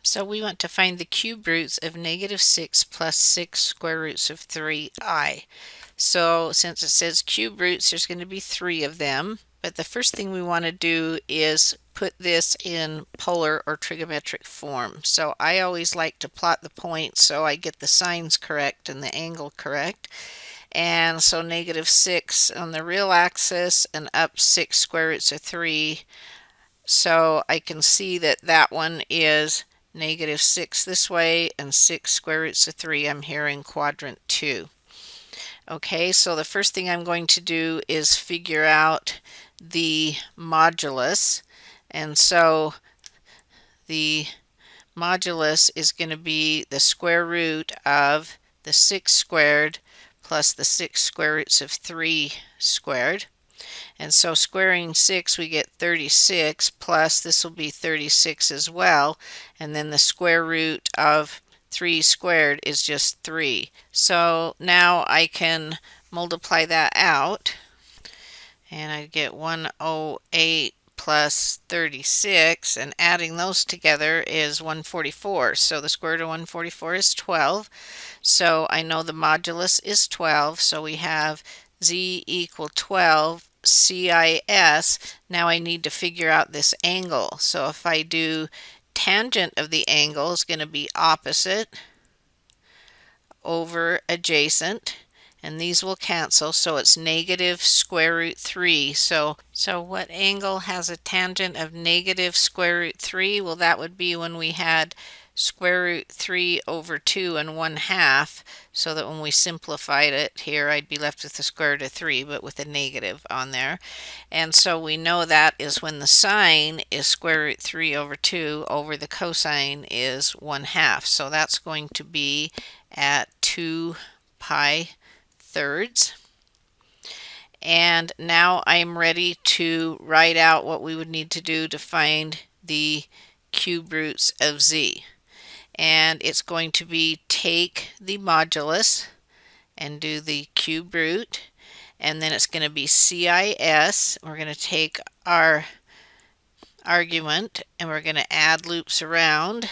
So we want to find the cube roots of -6 plus 6 square roots of 3i. So since it says cube roots, there's going to be 3 of them. But the first thing we want to do is put this in polar or trigonometric form. So I always like to plot the points so I get the signs correct and the angle correct. And so -6 on the real axis and up 6 square roots of 3. So I can see that that one is -6 this way and 6 square roots of 3. I'm here in quadrant 2. Okay, so the first thing I'm going to do is figure out the modulus. And so the modulus is going to be the square root of the 6 squared plus the 6 square roots of 3 squared. And so squaring 6, we get 36, plus this will be 36 as well. And then the square root of 3 squared is just 3. So now I can multiply that out. And I get 108 plus 36. And adding those together is 144. So the square root of 144 is 12. So I know the modulus is 12. So we have z equal 12. CIS. Now I need to figure out this angle. So if I do tangent of the angle is going to be opposite over adjacent, and these will cancel, so it's negative square root 3. So what angle has a tangent of negative square root 3? Well, that would be when we had square root 3 over 2 and 1/2, so that when we simplified it here, I'd be left with the square root of 3, but with a negative on there. And so we know that is when the sine is square root 3 over 2 over the cosine is 1/2. So that's going to be at 2 pi thirds. And now I'm ready to write out what we would need to do to find the cube roots of z. And it's going to be take the modulus and do the cube root, and then it's going to be CIS. We're going to take our argument and we're going to add loops around,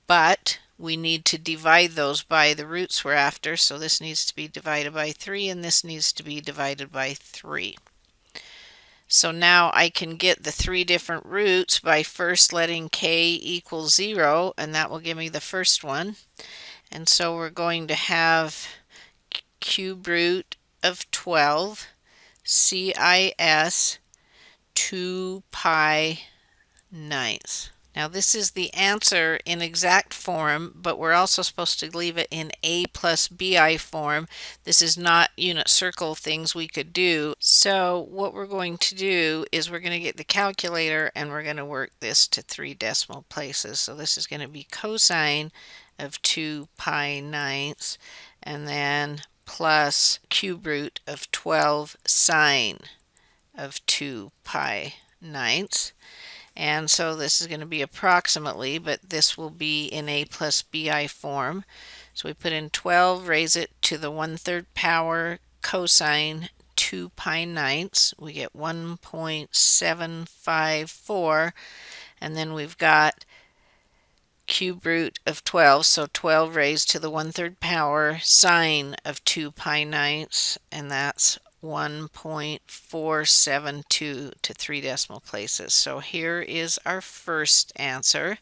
but we need to divide those by the roots we're after. So this needs to be divided by 3 and this needs to be divided by 3. So now I can get the 3 different roots by first letting k equal 0, and that will give me the first one. And so we're going to have cube root of 12 CIS 2 pi ninths. Now this is the answer in exact form, but we're also supposed to leave it in a plus bi form. This is not unit circle things we could do. So what we're going to do is we're going to get the calculator and we're going to work this to 3 decimal places. So this is going to be cosine of 2 pi ninths and then plus cube root of 12 sine of 2 pi ninths. And so this is going to be approximately, but this will be in a plus bi form. So we put in 12, raise it to the 1/3 power cosine 2 pi ninths. We get 1.754, and then we've got cube root of 12, so 12 raised to the 1/3 power sine of 2 pi ninths, and that's 1.472 to 3 decimal places. So here is our first answer.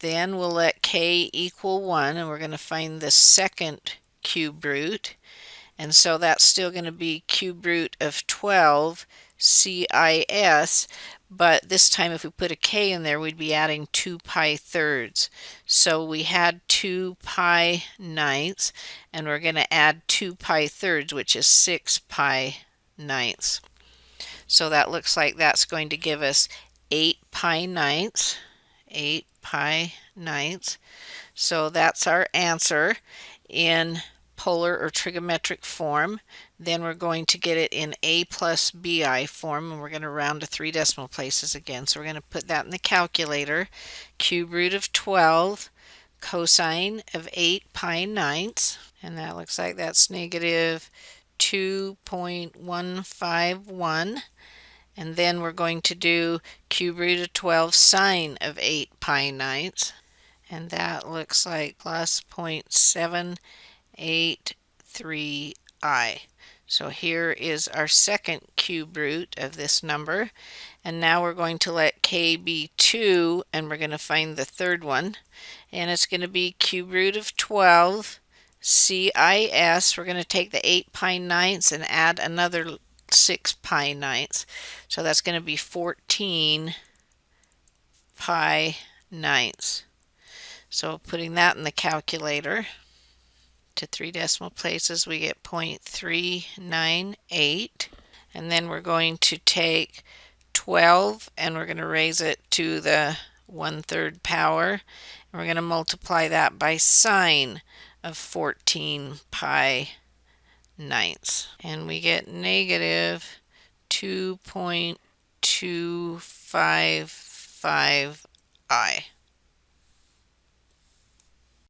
Then we'll let k equal 1, and we're going to find the second cube root. And so that's still going to be cube root of 12 CIS, but this time if we put a k in there, we'd be adding 2 pi thirds. So we had 2 pi ninths, and we're going to add 2 pi thirds, which is 6 pi ninths. So that looks like that's going to give us 8 pi ninths. 8 pi ninths. So that's our answer in polar or trigonometric form. Then we're going to get it in a plus bi form, and we're going to round to 3 decimal places again. So we're going to put that in the calculator. Cube root of 12 cosine of 8 pi ninths, and that looks like that's negative 2.151. And then we're going to do cube root of 12 sine of 8 pi ninths. and that looks like plus 0.783i. So here is our second cube root of this number, and now we're going to let k be 2, and we're going to find the third one, and it's going to be cube root of 12 CIS. We're going to take the 8 pi ninths and add another 6 pi ninths, so that's going to be 14 pi ninths. So putting that in the calculator to 3 decimal places, we get 0.398. And then we're going to take 12 and we're going to raise it to the 1/3 power. And we're going to multiply that by sine of 14 pi ninths. And we get negative 2.255i.